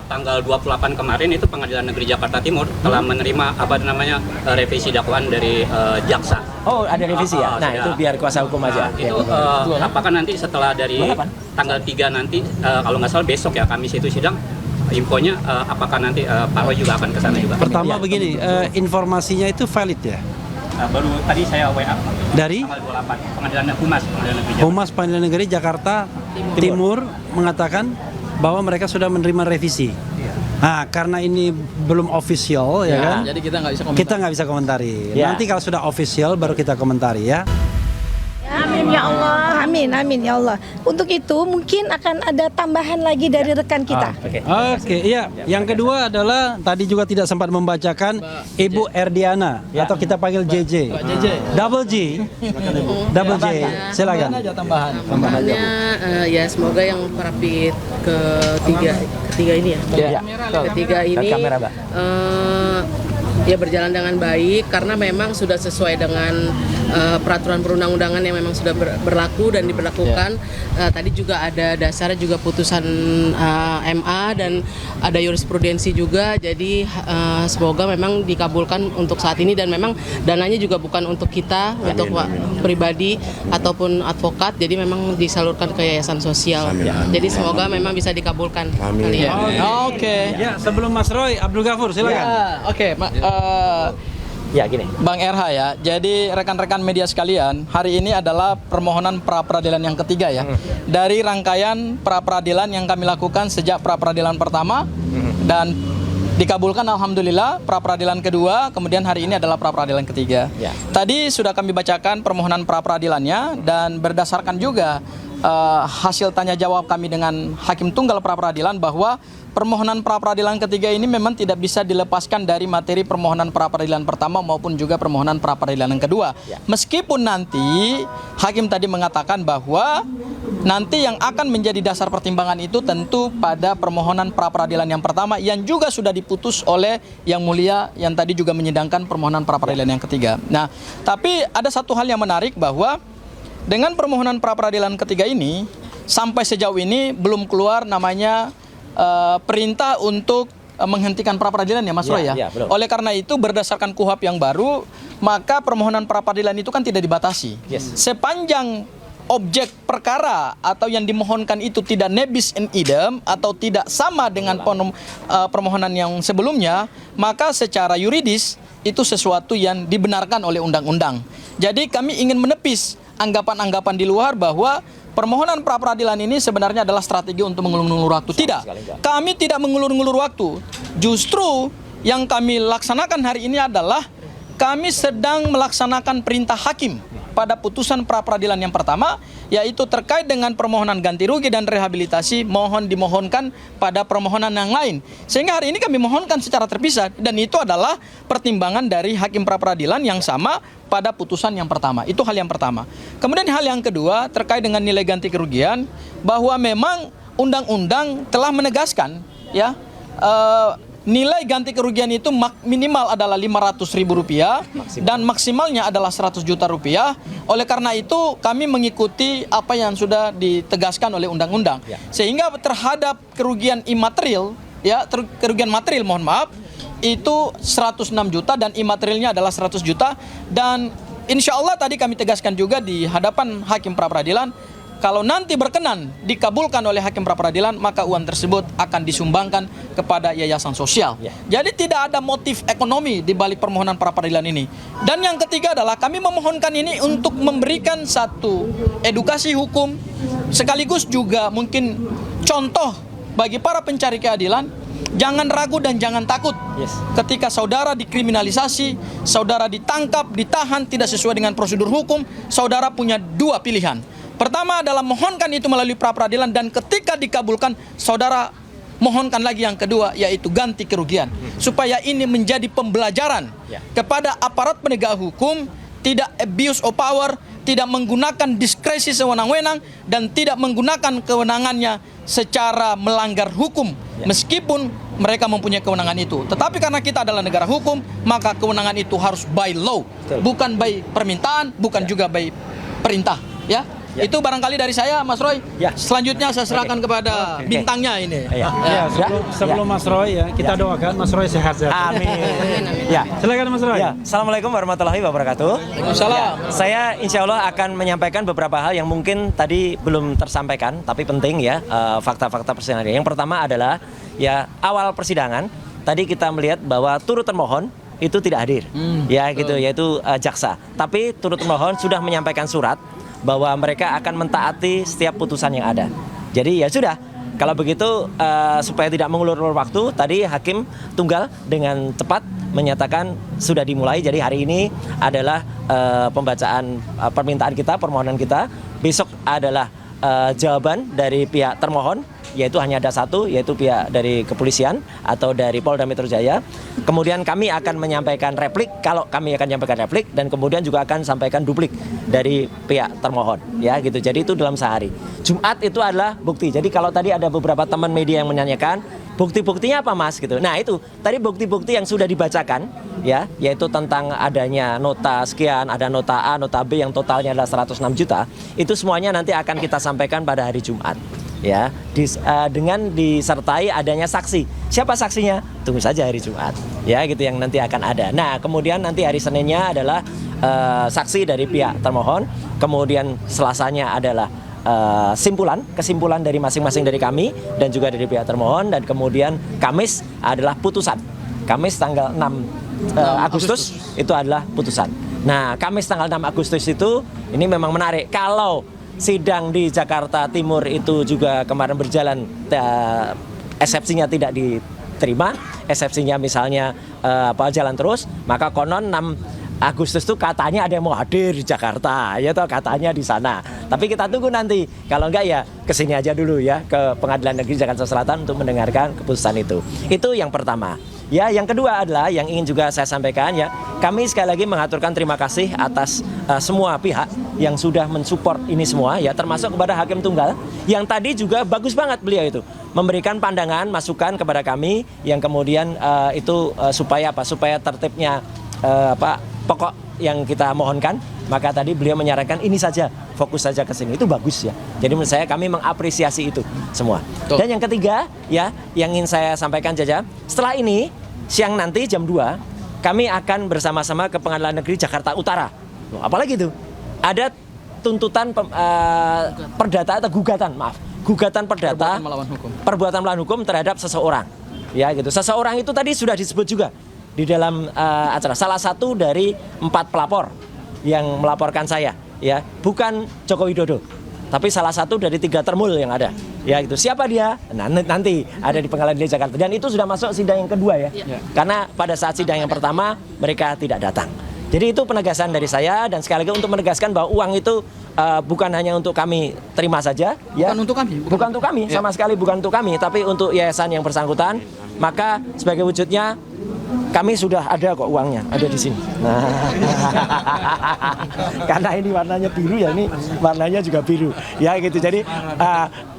tanggal 28 kemarin itu Pengadilan Negeri Jakarta Timur telah menerima revisi dakwaan dari jaksa. Oh, ada revisi ya? Nah, itu biar kuasa hukum aja. Itu apakah nanti setelah dari tanggal 3 nanti, kalau nggak salah besok ya, Kamis itu sidang, infonya apakah nanti Pak Roy juga akan ke sana juga? Pertama begini, informasinya itu valid ya? Baru tadi saya WA dari tanggal 28 Pengadilan Negeri Jakarta. Humas Pengadilan Negeri Jakarta Timur mengatakan bahwa mereka sudah menerima revisi. Nah, karena ini belum official ya kan? Jadi kita nggak bisa komentari. Ya. Nanti kalau sudah official baru kita komentari ya. Amin ya Allah, amin ya Allah. Untuk itu mungkin akan ada tambahan lagi dari rekan kita. Oke, iya. Yang kedua adalah tadi juga tidak sempat membacakan Ibu Erdiana atau kita panggil JJ. Double J. Double J. Silakan. Tambahannya ya semoga yang perapit ketiga ini ya. Ketiga ini ya berjalan dengan baik karena memang sudah sesuai dengan peraturan perundang-undangan yang memang sudah berlaku dan diberlakukan. Tadi juga ada dasarnya juga putusan MA dan ada jurisprudensi juga. Jadi semoga memang dikabulkan untuk saat ini dan memang dananya juga bukan untuk kita, untuk pribadi ataupun advokat. Jadi memang disalurkan ke yayasan sosial. Jadi semoga memang bisa dikabulkan. Oke. Ya, sebelum Mas Roy, Abdul Ghafur silakan. Ya gini, Bang RH ya, jadi rekan-rekan media sekalian, hari ini adalah permohonan pra-peradilan yang ketiga ya. Dari rangkaian pra-peradilan yang kami lakukan sejak pra-peradilan pertama dan dikabulkan alhamdulillah pra-peradilan kedua, kemudian hari ini adalah pra-peradilan ketiga. Tadi sudah kami bacakan permohonan pra-peradilannya dan berdasarkan juga hasil tanya jawab kami dengan Hakim Tunggal pra-peradilan bahwa permohonan pra-peradilan ketiga ini memang tidak bisa dilepaskan dari materi permohonan pra-peradilan pertama maupun juga permohonan pra-peradilan yang kedua. Meskipun nanti Hakim tadi mengatakan bahwa nanti yang akan menjadi dasar pertimbangan itu tentu pada permohonan pra-peradilan yang pertama yang juga sudah diputus oleh Yang Mulia yang tadi juga menyidangkan permohonan pra-peradilan yang ketiga. Nah, tapi ada satu hal yang menarik bahwa dengan permohonan pra-peradilan ketiga ini sampai sejauh ini belum keluar namanya perintah untuk menghentikan pra-peradilan ya Mas Roy ya. Oleh karena itu berdasarkan KUHP yang baru, maka permohonan pra-peradilan itu kan tidak dibatasi. Sepanjang objek perkara atau yang dimohonkan itu tidak nebis in idem atau tidak sama dengan permohonan yang sebelumnya, maka secara yuridis itu sesuatu yang dibenarkan oleh undang-undang. Jadi kami ingin menepis anggapan-anggapan di luar bahwa permohonan pra-peradilan ini sebenarnya adalah strategi untuk mengulur-ngulur waktu. Tidak, kami tidak mengulur-ngulur waktu. Justru yang kami laksanakan hari ini adalah kami sedang melaksanakan perintah hakim pada putusan pra-peradilan yang pertama, yaitu terkait dengan permohonan ganti rugi dan rehabilitasi dimohonkan pada permohonan yang lain. Sehingga hari ini kami mohonkan secara terpisah dan itu adalah pertimbangan dari hakim pra-peradilan yang sama pada putusan yang pertama. Itu hal yang pertama. Kemudian hal yang kedua terkait dengan nilai ganti kerugian, bahwa memang undang-undang telah menegaskan ya nilai ganti kerugian itu minimal adalah Rp500.000 dan maksimalnya adalah Rp100 juta. Oleh karena itu kami mengikuti apa yang sudah ditegaskan oleh undang-undang. Sehingga terhadap kerugian imaterial ya, kerugian material mohon maaf, itu 106 juta dan imaterialnya adalah 100 juta. Dan insya Allah tadi kami tegaskan juga di hadapan hakim pra-peradilan, kalau nanti berkenan dikabulkan oleh hakim pra-peradilan, maka uang tersebut akan disumbangkan kepada yayasan sosial. Jadi tidak ada motif ekonomi di balik permohonan pra-peradilan ini. Dan yang ketiga adalah kami memohonkan ini untuk memberikan satu edukasi hukum, sekaligus juga mungkin contoh bagi para pencari keadilan. Jangan ragu dan jangan takut ketika saudara dikriminalisasi, saudara ditangkap, ditahan tidak sesuai dengan prosedur hukum, saudara punya dua pilihan. Pertama adalah mohonkan itu melalui pra-peradilan dan ketika dikabulkan, saudara mohonkan lagi yang kedua, yaitu ganti kerugian. Supaya ini menjadi pembelajaran kepada aparat penegak hukum, tidak abuse of power, tidak menggunakan diskresi sewenang-wenang, dan tidak menggunakan kewenangannya secara melanggar hukum. Meskipun mereka mempunyai kewenangan itu. Tetapi karena kita adalah negara hukum, maka kewenangan itu harus by law. Bukan by permintaan, bukan juga by perintah. Ya, Itu barangkali dari saya, Mas Roy. Ya. Selanjutnya saya serahkan kepada bintangnya ini. Iya. Ya, sebelum Mas Roy ya, kita doakan Mas Roy sehat-sehat. Amin. Ya. Silakan Mas Roy. Ya, Assalamualaikum warahmatullahi wabarakatuh. Waalaikumsalam. Saya insya Allah akan menyampaikan beberapa hal yang mungkin tadi belum tersampaikan, tapi penting ya, fakta-fakta persidangan. Yang pertama adalah ya awal persidangan, tadi kita melihat bahwa turut termohon itu tidak hadir, ya gitu, yaitu jaksa. Tapi turut termohon sudah menyampaikan surat bahwa mereka akan mentaati setiap putusan yang ada. Jadi ya sudah. Kalau begitu supaya tidak mengulur-ulur waktu, tadi hakim tunggal dengan cepat menyatakan sudah dimulai. Jadi hari ini adalah pembacaan permintaan kita, permohonan kita. Besok adalah jawaban dari pihak termohon, yaitu hanya ada satu, yaitu pihak dari kepolisian atau dari Polda Metro Jaya. Kemudian kami akan menyampaikan replik, kalau kami akan menyampaikan replik, dan kemudian juga akan sampaikan duplik dari pihak termohon, ya gitu. Jadi itu dalam sehari. Jumat itu adalah bukti. Jadi kalau tadi ada beberapa teman media yang menanyakan bukti-buktinya apa Mas gitu. Nah itu tadi bukti-bukti yang sudah dibacakan, ya, yaitu tentang adanya nota sekian, ada nota A, nota B yang totalnya adalah 106 juta. Itu semuanya nanti akan kita sampaikan pada hari Jumat. Ya, dengan disertai adanya saksi. Siapa saksinya? Tunggu saja hari Jumat. Ya, gitu yang nanti akan ada. Nah, kemudian nanti hari Seninnya adalah saksi dari pihak termohon. Kemudian Selasanya adalah kesimpulan dari masing-masing dari kami dan juga dari pihak termohon. Dan kemudian Kamis adalah putusan. Kamis tanggal 6 Agustus itu adalah putusan. Nah, Kamis tanggal 6 Agustus itu ini memang menarik. Kalau sidang di Jakarta Timur itu juga kemarin berjalan, eksepsinya tidak diterima, eksepsinya misalnya jalan terus, maka konon 6 Agustus itu katanya ada yang mau hadir di Jakarta, ya toh katanya di sana. Tapi kita tunggu nanti, kalau enggak ya kesini aja dulu ya, ke Pengadilan Negeri Jakarta Selatan untuk mendengarkan keputusan itu. Itu yang pertama. Ya, yang kedua adalah yang ingin juga saya sampaikan ya, kami sekali lagi mengaturkan terima kasih atas semua pihak yang sudah mensupport ini semua ya, termasuk kepada Hakim Tunggal yang tadi juga bagus banget beliau itu memberikan pandangan, masukan kepada kami yang kemudian supaya tertibnya pokok yang kita mohonkan. Maka tadi beliau menyarankan ini saja, fokus saja ke sini. Itu bagus ya. Jadi menurut saya kami mengapresiasi itu semua. Dan yang ketiga ya, yang ingin saya sampaikan saja, setelah ini siang nanti jam 2 kami akan bersama-sama ke Pengadilan Negeri Jakarta Utara. Loh, apalagi itu? Ada tuntutan perdata atau gugatan perdata perbuatan melawan hukum terhadap seseorang. Ya gitu. Seseorang itu tadi sudah disebut juga di dalam acara. Salah satu dari 4 pelapor yang melaporkan saya, ya, bukan Joko Widodo, tapi salah satu dari 3 termul yang ada, ya gitu. Siapa dia? Nah, nanti ada di Pengadilan Negeri Jakarta, dan itu sudah masuk sidang yang kedua ya, karena pada saat sidang yang pertama mereka tidak datang. Jadi itu penegasan dari saya, dan sekali lagi untuk menegaskan bahwa uang itu bukan hanya untuk kami terima saja, ya, bukan untuk kami, sama sekali bukan untuk kami, tapi untuk yayasan yang bersangkutan. Maka sebagai wujudnya kami sudah ada kok uangnya, ada di sini. Nah, karena ini warnanya biru ya, ini warnanya juga biru, ya gitu. Jadi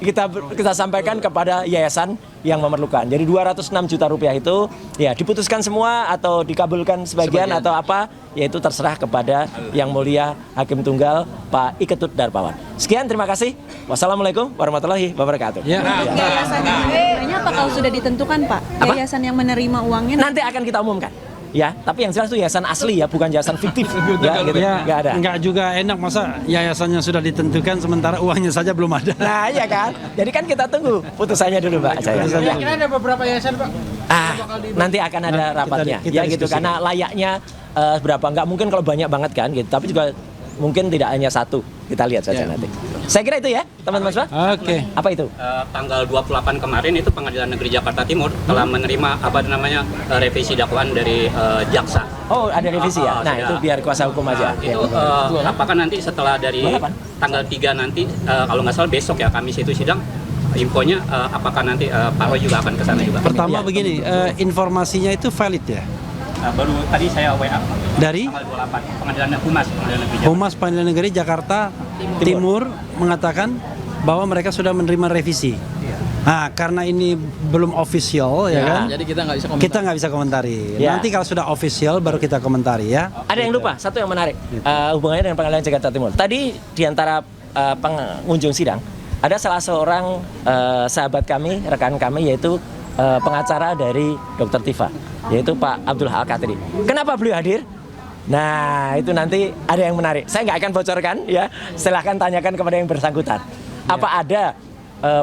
kita sampaikan kepada yayasan yang memerlukan. Jadi 206 juta rupiah itu ya diputuskan semua atau dikabulkan sebagian atau apa, yaitu terserah kepada Yang Mulia Hakim Tunggal Pak Iketut Darpawan. Sekian, terima kasih. Wassalamualaikum warahmatullahi wabarakatuh. Yayasannya apa kalau sudah ditentukan Pak? Yayasan yang menerima uangnya nanti akan kita umumkan. Ya, tapi yang jelas itu yayasan asli ya, bukan yayasan fiktif. Ya, gitu. Ya, nggak ada. Nggak juga enak masa yayasannya sudah ditentukan sementara uangnya saja belum ada. Nah, iya kan? Jadi kan kita tunggu putusannya dulu, Pak. Kira-kira ada beberapa yayasan, Pak? Nanti akan ada rapatnya. kita ya gitu, diskusikan. karena layaknya berapa, nggak mungkin kalau banyak banget kan gitu, tapi juga mungkin tidak hanya satu. Kita lihat saja nanti. Saya kira itu ya, teman-teman semua. Oke. Apa itu? Tanggal 28 kemarin itu Pengadilan Negeri Jakarta Timur telah menerima revisi dakwaan dari jaksa. Oh, ada revisi ya? Nah, itu biar kuasa hukum aja. Itu apakah nanti setelah dari tanggal 3 nanti, kalau nggak salah besok ya, Kamis itu sidang, infonya apakah nanti Pak Roy juga akan ke sana juga? Pertama begini, informasinya itu valid ya? Baru tadi saya WA Dari tanggal 28 Pengadilan Negeri Jakarta. Humas Pengadilan Negeri Jakarta Timur mengatakan bahwa mereka sudah menerima revisi. Nah, karena ini belum official ya kan? Jadi kita nggak bisa komentari. Kita nggak bisa komentari. Ya. Nanti kalau sudah official baru kita komentari ya. Ada yang lupa, satu yang menarik hubungannya dengan Pengadilan Jakarta Timur. Tadi di antara pengunjung sidang, ada salah seorang sahabat kami, rekan kami, yaitu pengacara dari Dr. Tifa, yaitu Pak Abdul Al-Katiri. Kenapa beliau hadir? Nah, itu nanti ada yang menarik. Saya nggak akan bocorkan ya. Silahkan tanyakan kepada yang bersangkutan. Apa ada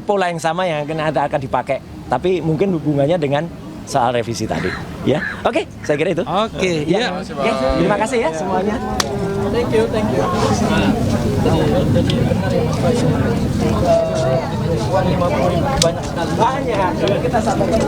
pola yang sama yang akan dipakai? Tapi mungkin hubungannya dengan soal revisi tadi. Ya, oke. Saya kira itu. Oke, Ya. ya. Oke, terima kasih ya semuanya. Thank you. Banyak. Kita sampaikan.